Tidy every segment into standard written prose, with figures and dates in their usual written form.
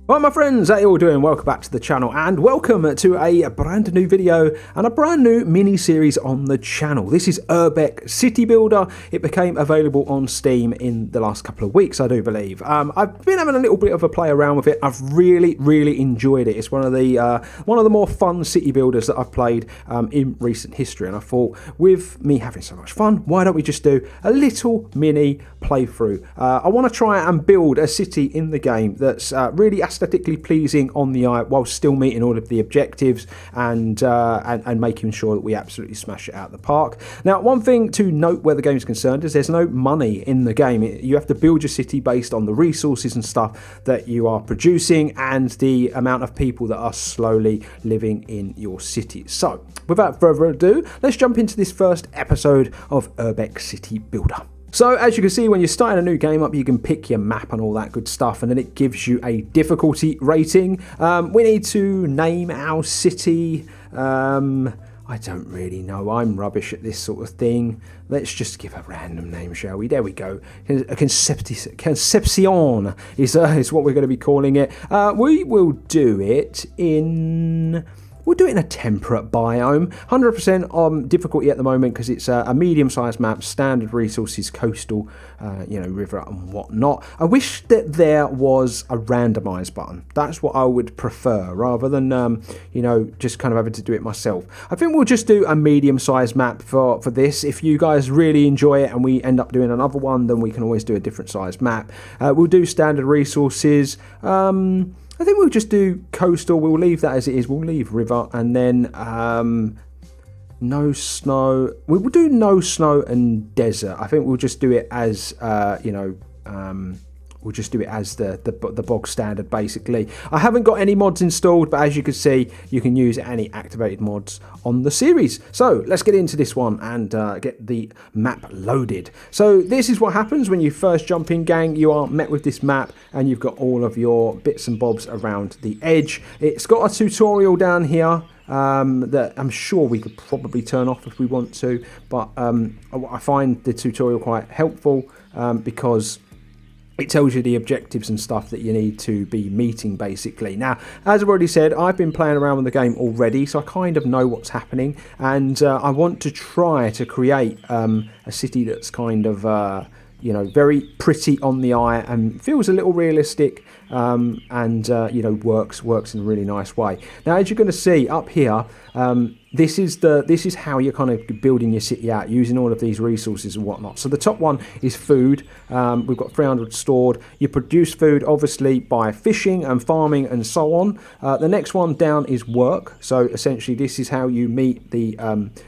Right, my friends, how you all doing? Welcome back to the channel and welcome to a brand new video and a brand new mini-series on the channel. This is Urbek City Builder. It became available on Steam in the last couple of weeks, I do believe. I've been having a little bit of a play around with it. I've really enjoyed it. It's one of the more fun city builders that I've played in recent history, and I thought, with me having so much fun, why don't we just do a little mini playthrough? I want to try and build a city in the game that's really aesthetically pleasing on the eye while still meeting all of the objectives and making sure that we absolutely smash it out of the park. Now, one thing to note where the game is concerned is there's no money in the game. You have to build your city based on the resources and stuff that you are producing and the amount of people that are slowly living in your city. So, without further ado, let's jump into this first episode of Urbek City Builder. So as you can see, when you're starting a new game up, you can pick your map and all that good stuff, and then it gives you a difficulty rating. We need to name our city. I don't really know. I'm rubbish at this sort of thing. Let's just give a random name, shall we? There we go. Concepcion is what we're going to be calling it. We will do it in... We'll do it in a temperate biome, 100% difficulty at the moment because it's a medium-sized map, standard resources, coastal, river and whatnot. I wish that there was a randomize button. That's what I would prefer rather than, just kind of having to do it myself. I think we'll just do a medium-sized map for this. If you guys really enjoy it and we end up doing another one, then we can always do a different sized map. We'll do standard resources. I think we'll just do coastal. We'll leave that as it is. We'll leave river, and then no snow. We will do no snow and desert. I think we'll just do it as we'll just do it as the bog standard, basically. I haven't got any mods installed, but as you can see, you can use any activated mods on the series. So let's get into this one and get the map loaded. So this is what happens when you first jump in, gang. You are met with this map and you've got all of your bits and bobs around the edge. It's got a tutorial down here that I'm sure we could probably turn off if we want to, but I find the tutorial quite helpful because it tells you the objectives and stuff that you need to be meeting, basically. Now, as I've already said, I've been playing around with the game already, so I kind of know what's happening, and I want to try to create a city that's kind of very pretty on the eye and feels a little realistic, and works in a really nice way. Now, as you're going to see up here, this is how you're kind of building your city out, using all of these resources and whatnot. So the top one is food. We've got 300 stored. You produce food, obviously, by fishing and farming and so on. The next one down is work. So essentially, this is how you meet the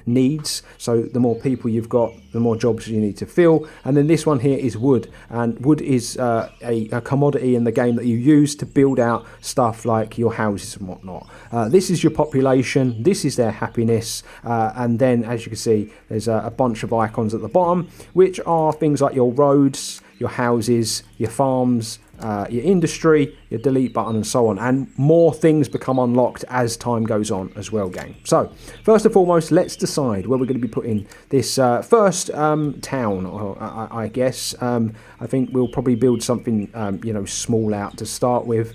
needs. So the more people you've got, the more jobs you need to fill. And then this one here is wood. And wood is a commodity in the game that you use to build out stuff like your houses and whatnot. This is your population. This is their happiness. And then, as you can see, there's a bunch of icons at the bottom, which are things like your roads, your houses, your farms, your industry, your delete button, and so on. And more things become unlocked as time goes on as well, gang. So first and foremost, let's decide where we're going to be putting this first town, or I guess. I think we'll probably build something small out to start with.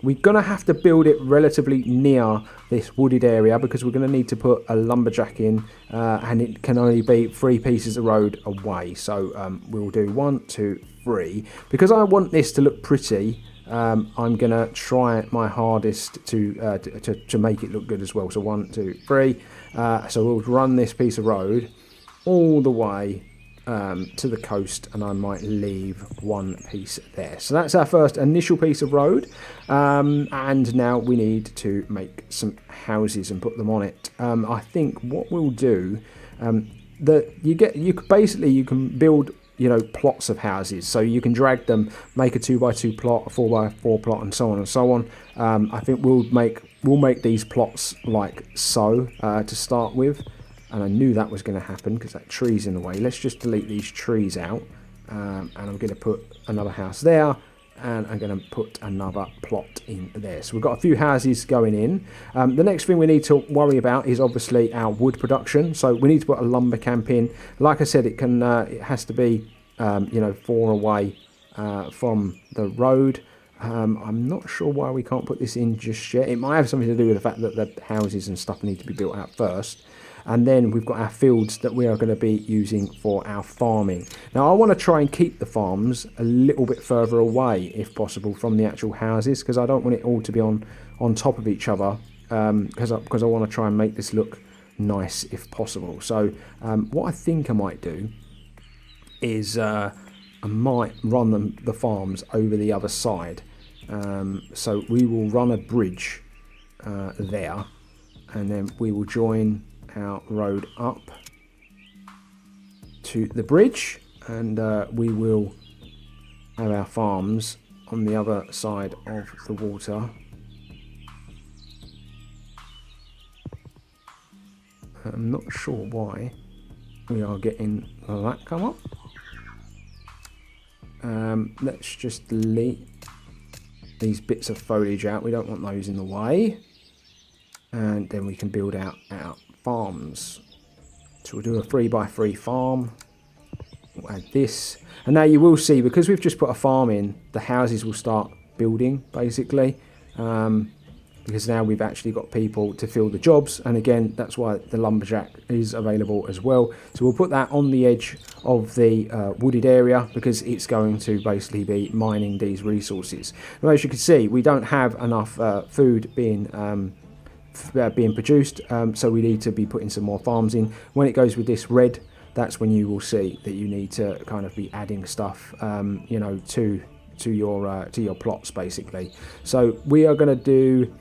We're going to have to build it relatively near this wooded area because we're going to need to put a lumberjack in, and it can only be 3 pieces of road away. So we'll do 1, 2, 3. Because I want this to look pretty, I'm going to try my hardest to make it look good as well. So 1, 2, 3. So we'll run this piece of road all the way to the coast, and I might leave 1 piece there. So that's our first initial piece of road, and now we need to make some houses and put them on it. I think what we'll do, you can build plots of houses, so you can drag them, make a 2x2 plot, a 4x4 plot, and so on and so on. I think we'll make these plots like so to start with. And I knew that was going to happen because that tree's in the way. Let's just delete these trees out. And I'm going to put another house there. And I'm going to put another plot in there. So we've got a few houses going in. The next thing we need to worry about is obviously our wood production. So we need to put a lumber camp in. Like I said, it has to be 4 away from the road. I'm not sure why we can't put this in just yet. It might have something to do with the fact that the houses and stuff need to be built out first. And then we've got our fields that we are going to be using for our farming. Now, I want to try and keep the farms a little bit further away, if possible, from the actual houses, because I don't want it all to be on top of each other, because I want to try and make this look nice, if possible. So what I think I might do is I might run the farms over the other side. So we will run a bridge there, and then we will join our road up to the bridge, and we will have our farms on the other side of the water. I'm not sure why we are getting that come up. Let's just delete these bits of foliage out. We don't want those in the way. And then we can build out our farms. So we'll do a 3x3 farm. We'll add this. And now you will see, because we've just put a farm in, the houses will start building, basically. Because now we've actually got people to fill the jobs. And again, that's why the lumberjack is available as well. So we'll put that on the edge of the wooded area, because it's going to basically be mining these resources. Now, as you can see, we don't have enough food being produced, so we need to be putting some more farms in. When it goes with this red, that's when you will see that you need to kind of be adding stuff, you know, to your plots, basically. So we are going to do,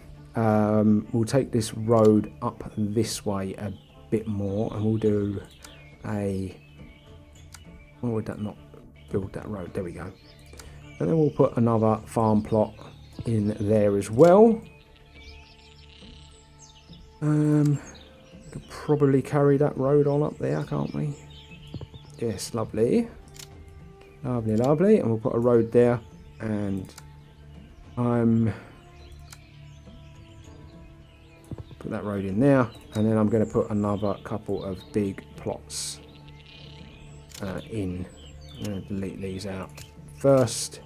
we'll take this road up this way a bit more, and we'll do a, why would that not build that road? There we go. And then we'll put another farm plot in there as well. We could probably carry that road on up there, can't we? Yes, lovely. Lovely, lovely. And we'll put a road there, and put that road in there, and then I'm going to put another couple of big plots in. I'm going to delete these out first.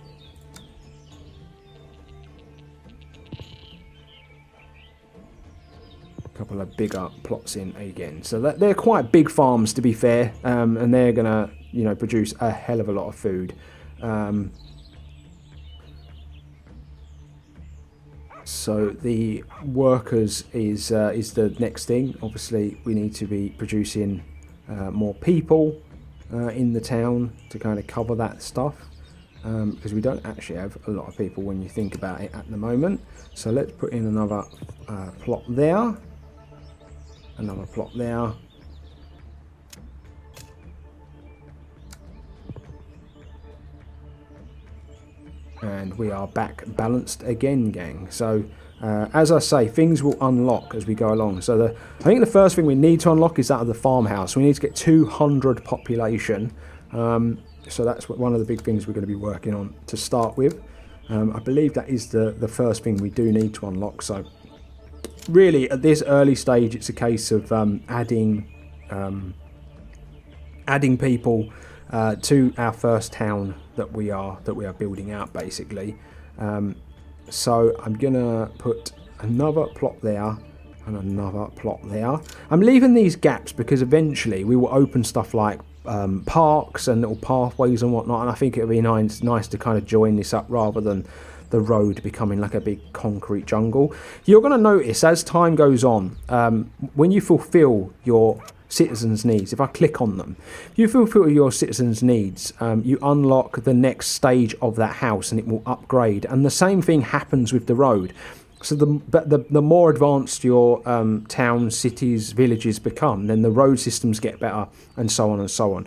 Couple of bigger plots in again, so that they're quite big farms, to be fair, and they're gonna, you know, produce a hell of a lot of food. So the workers is the next thing. Obviously, we need to be producing more people in the town to kind of cover that stuff, because we don't actually have a lot of people when you think about it at the moment. So let's put in another plot there. Another plot there. And we are back balanced again, gang. So as I say, things will unlock as we go along. So I think the first thing we need to unlock is that of the farmhouse. We need to get 200 population. So that's one of the big things we're going to be working on to start with. I believe that is the first thing we do need to unlock. So really, at this early stage, it's a case of adding people to our first town that we are building out, basically. So I'm gonna put another plot there and another plot there. I'm leaving these gaps because eventually we will open stuff like parks and little pathways and whatnot, and I think it would be nice to kind of join this up rather than the road becoming like a big concrete jungle. You're going to notice as time goes on, when you fulfill your citizens' needs, if I click on them, if you fulfill your citizens' needs, you unlock the next stage of that house and it will upgrade. And the same thing happens with the road. So the more advanced your towns, cities, villages become, then the road systems get better, and so on and so on.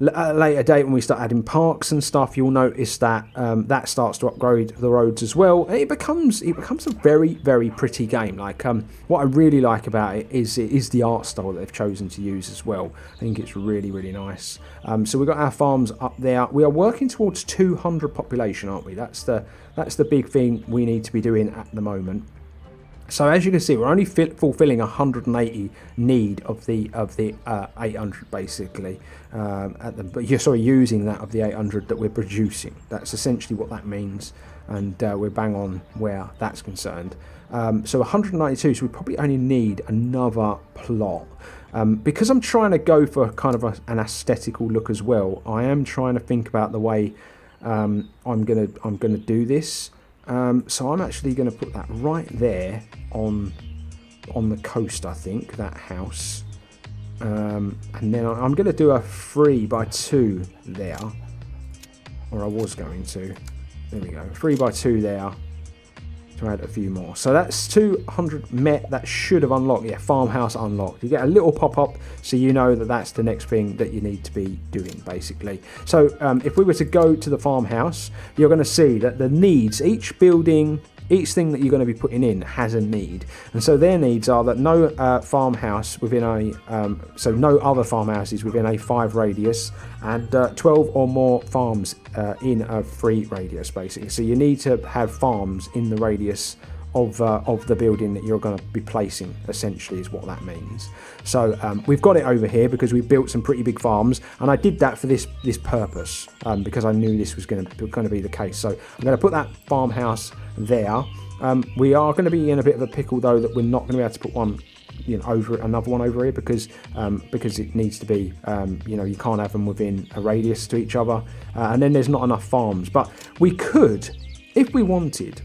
At a later date, when we start adding parks and stuff, you'll notice that that starts to upgrade the roads as well. And it becomes a very, very pretty game. Like what I really like about it is the art style that they've chosen to use as well. I think it's really, really nice. So we've got our farms up there. We are working towards 200 population, aren't we? That's the big thing we need to be doing at the moment. So as you can see, we're only fulfilling 180 need of the 800 basically. But you're using that of the 800 that we're producing. That's essentially what that means. and we're bang on where that's concerned. So 192, so we probably only need another plot. Because I'm trying to go for kind of an aesthetical look as well, I am trying to think about the way I'm gonna do this. So I'm actually going to put that right there on the coast, I think, that house. And then I'm going to do a 3x2 there, or I was going to. There we go, 3x2 there to add a few more. So that's 200 met. That should have unlocked. Yeah, farmhouse unlocked. You get a little pop-up, so you know that that's the next thing that you need to be doing, basically. So if we were to go to the farmhouse, you're going to see that the needs, each building, each thing that you're going to be putting in has a need, and so their needs are that no farmhouse within a so no other farmhouses within a 5 radius, and 12 or more farms in a 3 radius, basically. So you need to have farms in the radius of the building that you're going to be placing, essentially, is what that means. So we've got it over here because we built some pretty big farms, and I did that for this purpose, because I knew this was going to be the case. So I'm going to put that farmhouse there. We are going to be in a bit of a pickle, though, that we're not going to be able to put one, over another one over here, because it needs to be, you can't have them within a radius to each other, and then there's not enough farms. But we could, if we wanted,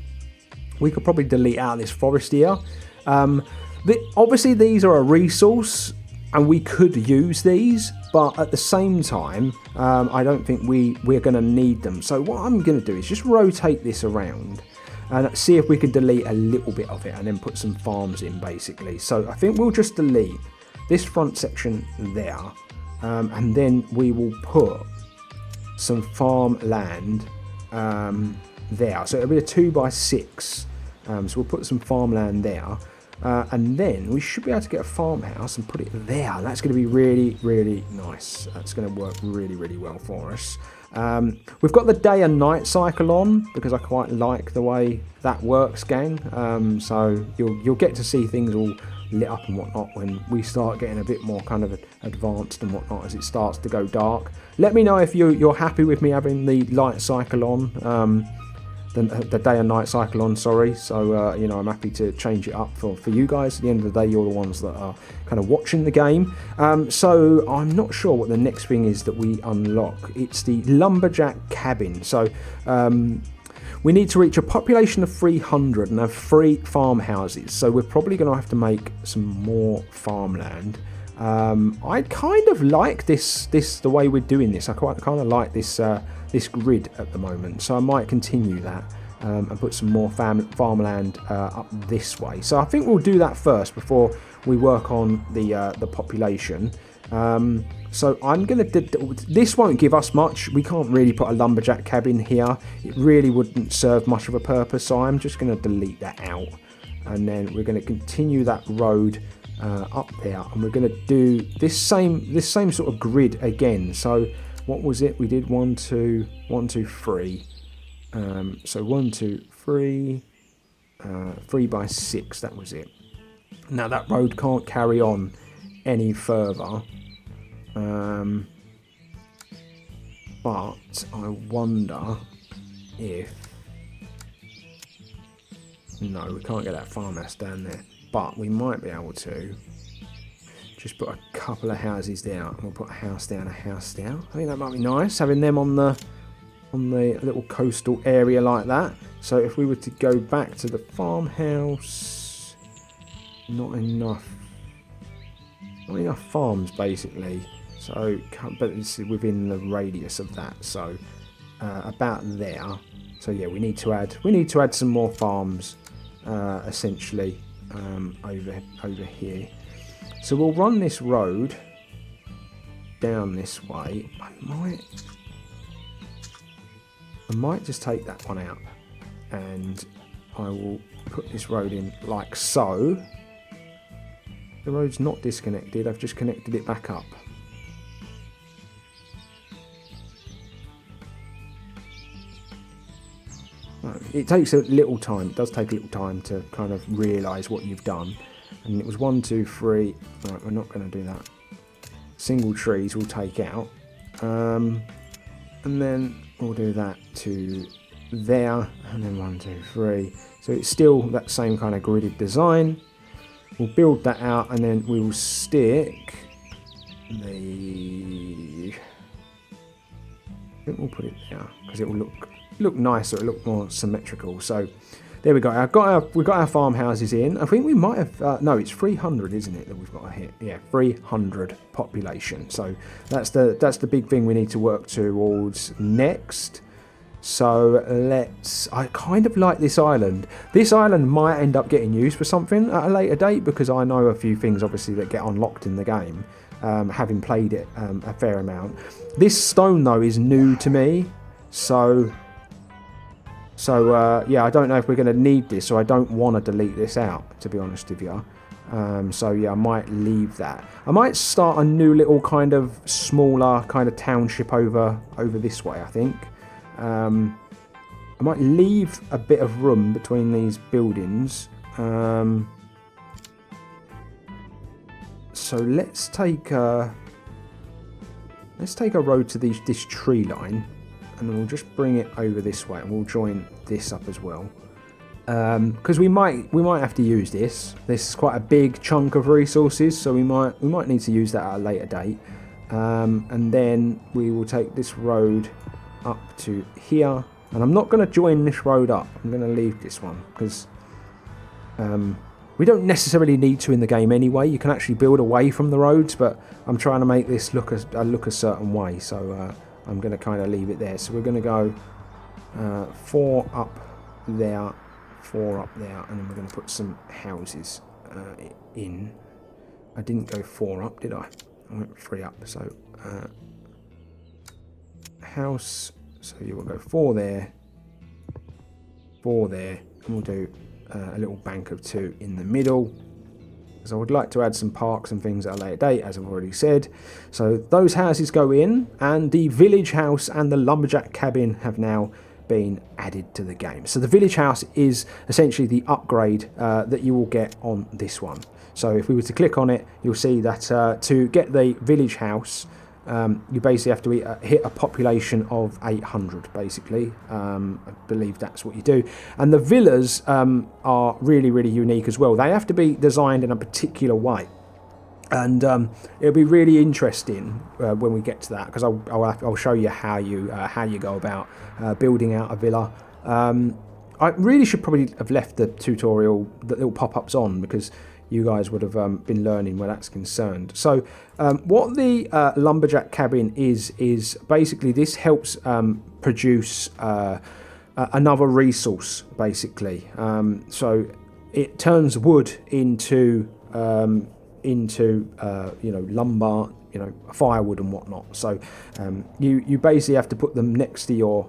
we could probably delete out this forest here. Obviously, these are a resource, and we could use these, but at the same time, I don't think we're going to need them. So what I'm going to do is just rotate this around and see if we can delete a little bit of it and then put some farms in, basically. So I think we'll just delete this front section there, and then we will put some farmland there. So it'll be a 2x6. So we'll put some farmland there, and then we should be able to get a farmhouse and put it there. That's going to be really, really nice. That's going to work really, really well for us. We've got the day and night cycle on because I quite like the way that works, gang. So you'll get to see things all lit up and whatnot when we start getting a bit more kind of advanced and whatnot as it starts to go dark. Let me know if you're happy with me having the light cycle on. The day and night cycle on, sorry. So I'm happy to change it up for you guys. At the end of the day, you're the ones that are kind of watching the game. So I'm not sure what the next thing is that we unlock. It's the lumberjack cabin. So we need to reach a population of 300 and have 3 farmhouses. So we're probably going to have to make some more farmland. I kind of like this the way we're doing this. I kind of like this grid at the moment, so I might continue that and put some more farmland up this way. So I think we'll do that first before we work on the population. So I'm gonna this won't give us much. We can't really put a lumberjack cabin here. It really wouldn't serve much of a purpose, so I'm just going to delete that out, and then we're going to continue that road up there, and we're going to do this same sort of grid again. So what was it? We did 1, 2, 1, 2, 3. So 1, 2, 3, 3x6. That was it. Now that road can't carry on any further. But I wonder if... No, we can't get that farmhouse down there. But we might be able to just put a couple of houses down. We'll put a house down, a house down. I think that might be nice, having them on the little coastal area like that. So if we were to go back to the farmhouse, not enough farms, basically. So, but it's within the radius of that. So about there. So yeah, we need to add some more farms, essentially, over here. So we'll run this road down this way. I might just take that one out, and I will put this road in like so. The road's not disconnected, I've just connected it back up. It takes a little time, it does take a little time to kind of realise what you've done. And it was 1, 2, 3. Right, we're not going to do that. Single trees we'll take out. And then we'll do that to there, and then 1, 2, 3. So it's still that same kind of gridded design. We'll build that out, and then we will stick the... I think we'll put it there because it will look nicer. It'll look more symmetrical. So there we go. We've got our farmhouses in. I think we might have... no, it's 300, isn't it, that we've got to hit? Yeah, 300 population. So that's the big thing we need to work towards next. So I kind of like this island. This island might end up getting used for something at a later date because I know a few things, obviously, that get unlocked in the game, having played it a fair amount. This stone, though, is new to me. So yeah, I don't know if we're going to need this, so I don't want to delete this out, to be honest with you. So yeah, I might leave that. I might start a new little kind of smaller kind of township over this way, I think. I might leave a bit of room between these buildings. So let's take a road to this tree line, and then we'll just bring it over this way, and we'll join this up as well. Because we might have to use this. This is quite a big chunk of resources, so we might need to use that at a later date. And then we will take this road up to here, and I'm not going to join this road up. I'm going to leave this one because we don't necessarily need to in the game anyway. You can actually build away from the roads, but I'm trying to make this look a certain way, so I'm going to kind of leave it there. So we're going to go 4 up there, 4 up there, and then we're going to put some houses in. I didn't go 4 up, did I? I went 3 up. So house, so you will go 4 there, 4 there, and we'll do a little bank of 2 in the middle, because I would like to add some parks and things at a later date, as I've already said. So those houses go in, and the village house and the lumberjack cabin have now been added to the game. So the village house is essentially the upgrade that you will get on this one. So if we were to click on it, you'll see that to get the village house, you basically have to hit a population of 800, basically. I believe that's what you do. And the villas are really, really unique as well. They have to be designed in a particular way. And it'll be really interesting when we get to that, because I'll show you how you go about building out a villa. I really should probably have left the tutorial, the little pop-ups on, because you guys would have been learning where that's concerned. So what the lumberjack cabin is basically this helps produce another resource, basically. So it turns wood into lumber, firewood and whatnot. So you basically have to put them next to your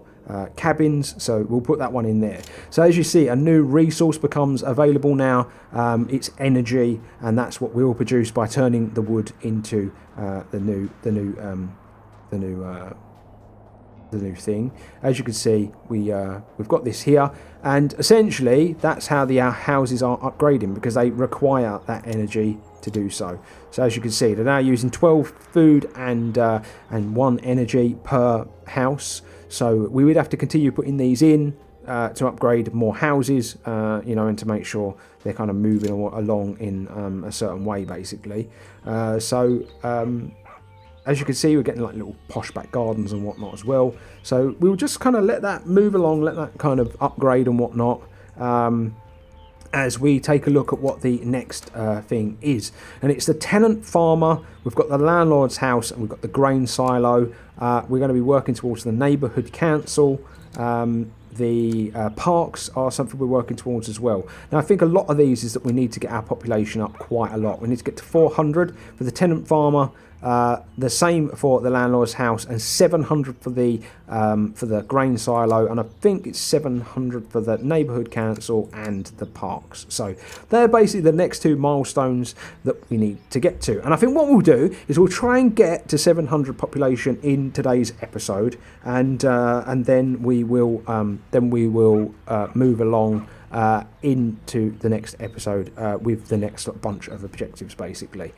cabins, so we'll put that one in there. So as you see, a new resource becomes available now. It's energy, and that's what we'll produce by turning the wood into the new thing. As you can see, we've got this here, and essentially that's how the houses are upgrading, because they require that energy to do so. So as you can see, they're now using 12 food and 1 energy per house. So we would have to continue putting these in to upgrade more houses, and to make sure they're kind of moving along in a certain way, basically. As you can see, we're getting like little posh back gardens and whatnot as well. So we'll just kind of let that move along, let that kind of upgrade and whatnot, as we take a look at what the next thing is. And it's the tenant farmer. We've got the landlord's house, and we've got the grain silo. We're going to be working towards the neighbourhood council. The parks are something we're working towards as well. Now, I think a lot of these is that we need to get our population up quite a lot. We need to get to 400 for the tenant farmer, the same for the landlord's house, and 700 for the grain silo, and I think it's 700 for the neighbourhood council and the parks. So they're basically the next 2 milestones that we need to get to. And I think what we'll do is we'll try and get to 700 population in today's episode, and then we will move along into the next episode with the next bunch of objectives, basically.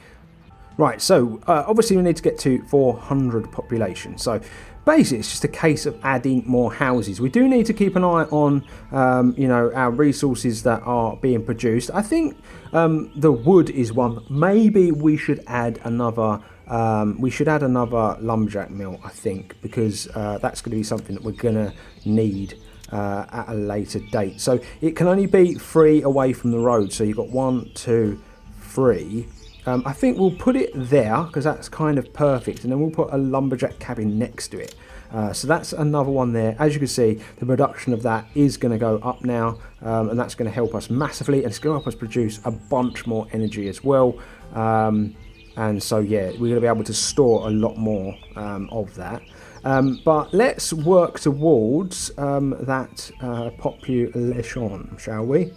Right, so obviously we need to get to 400 population. So basically it's just a case of adding more houses. We do need to keep an eye on, our resources that are being produced. I think the wood is one. Maybe we should add another. Lumberjack mill, I think, because that's going to be something that we're going to need at a later date. So it can only be 3 away from the road. So you've got 1, 2, 3. I think we'll put it there because that's kind of perfect, and then we'll put a lumberjack cabin next to it. So that's another one there. As you can see, the production of that is going to go up now, and that's going to help us massively, and it's going to help us produce a bunch more energy as well. And so yeah, we're going to be able to store a lot more of that. But let's work towards that population, shall we?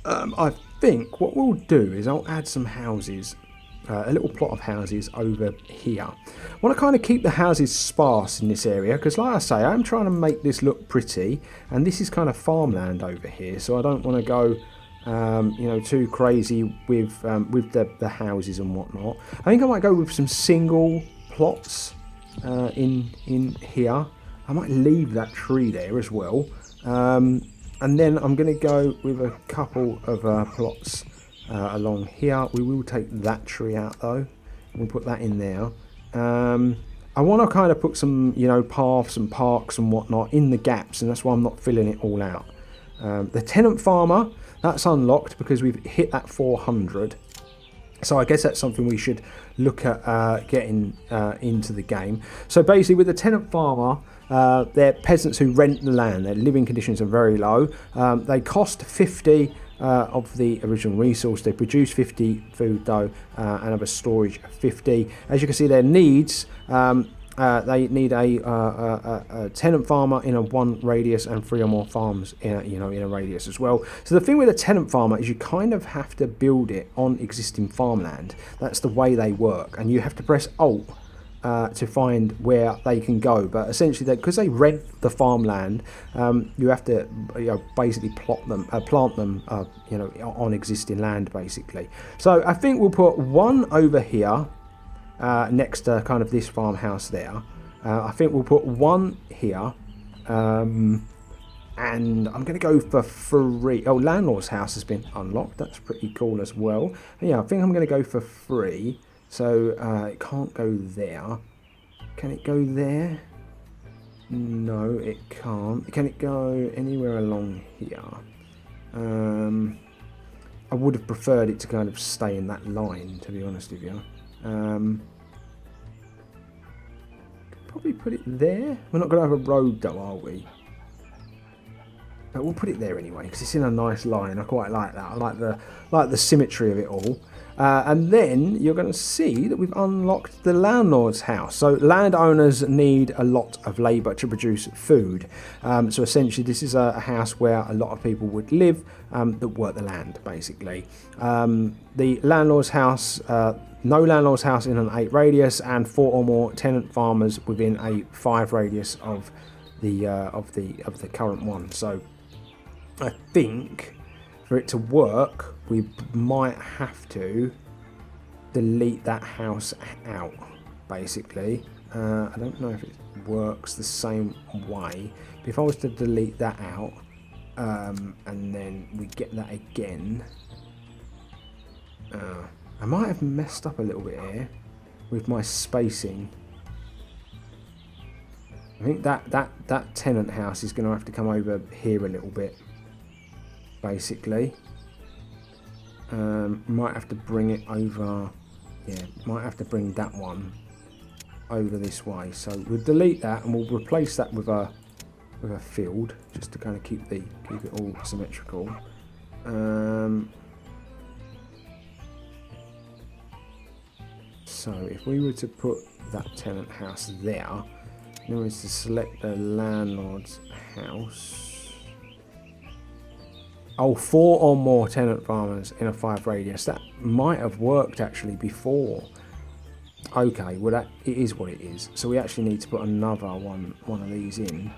I think what we'll do is I'll add some houses, a little plot of houses over here. I want to kind of keep the houses sparse in this area because, like I say, I'm trying to make this look pretty, and this is kind of farmland over here, so I don't want to go too crazy with the houses and whatnot. I think I might go with some single plots in here. I might leave that tree there as well. And then I'm going to go with a couple of plots along here. We will take that tree out though. We'll put that in there. I want to kind of put some, paths and parks and whatnot in the gaps, and that's why I'm not filling it all out. The tenant farmer, that's unlocked because we've hit that 400. So I guess that's something we should look at getting into the game. So basically with the tenant farmer, they're peasants who rent the land. Their living conditions are very low. They cost 50 of the original resource. They produce 50 food though, and have a storage of 50. As you can see, their needs, they need a tenant farmer in a 1 radius and 3 or more farms in a radius as well. So the thing with a tenant farmer is you kind of have to build it on existing farmland. That's the way they work, and you have to press Alt to find where they can go. But essentially, because they rent the farmland, you have to basically plant them on existing land basically. So I think we'll put 1 over here. Next to kind of this farmhouse there. I think we'll put 1 here, and I'm going to go for 3. Oh, landlord's house has been unlocked. That's pretty cool as well. And yeah, I think I'm going to go for 3. So it can't go there. Can it go there? No, it can't. Can it go anywhere along here? I would have preferred it to kind of stay in that line, to be honest with you. Probably put it there. We're not going to have a road though, are we? But we'll put it there anyway because it's in a nice line. I quite like that. I like the symmetry of it all. And then you're going to see that we've unlocked the landlord's house. So landowners need a lot of labour to produce food. So essentially this is a house where a lot of people would live that work the land basically. The landlord's house, no landlord's house in an 8 radius, and 4 or more tenant farmers within a 5 radius of the current one. So I think for it to work, we might have to delete that house out, basically. I don't know if it works the same way, but if I was to delete that out, and then we get that again, I might have messed up a little bit here with my spacing. I think that tenant house is going to have to come over here a little bit, basically. Might have to bring it over. Yeah, might have to bring that one over this way. So we'll delete that and we'll replace that with a field, just to kind of keep it all symmetrical. So if we were to put that tenant house there, then we were to select the landlord's house. Oh, 4 or more tenant farmers in a 5 radius. That might have worked actually before. Okay, well it is what it is. So we actually need to put another one of these in.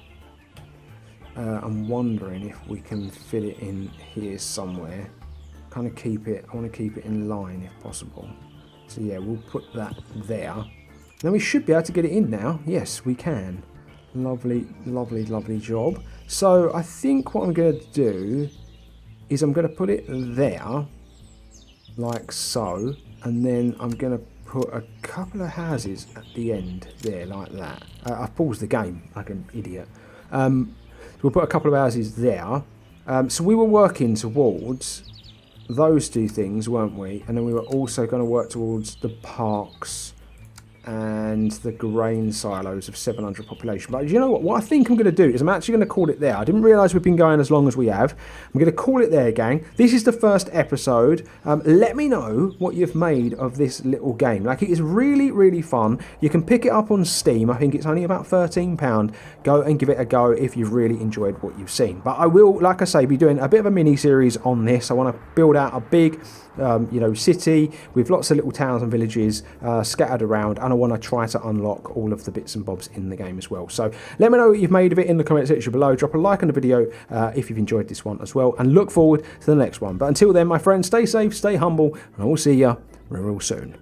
I'm wondering if we can fit it in here somewhere. I want to keep it in line if possible. So yeah, we'll put that there. Now we should be able to get it in now. Yes, we can. Lovely, lovely, lovely job. So I think what I'm going to do is I'm going to put it there, like so, and then I'm going to put a couple of houses at the end there, like that. I've paused the game like an idiot. We'll put a couple of houses there. So we were working towards those two things, weren't we? And then we were also going to work towards the parks and the grain silos of 700 population. But you know what? What I think I'm going to do is I'm actually going to call it there. I didn't realise we've been going as long as we have. I'm going to call it there, gang. This is the first episode. Let me know what you've made of this little game. Like, it is really, really fun. You can pick it up on Steam. I think it's only about £13. Go and give it a go if you've really enjoyed what you've seen. But I will, like I say, be doing a bit of a mini-series on this. I want to build out a big city with lots of little towns and villages scattered around, and I want to try to unlock all of the bits and bobs in the game as well. So let me know what you've made of it in the comment section below. Drop a like on the video if you've enjoyed this one as well, and look forward to the next one. But until then, my friends, stay safe, stay humble, and I will see you real soon.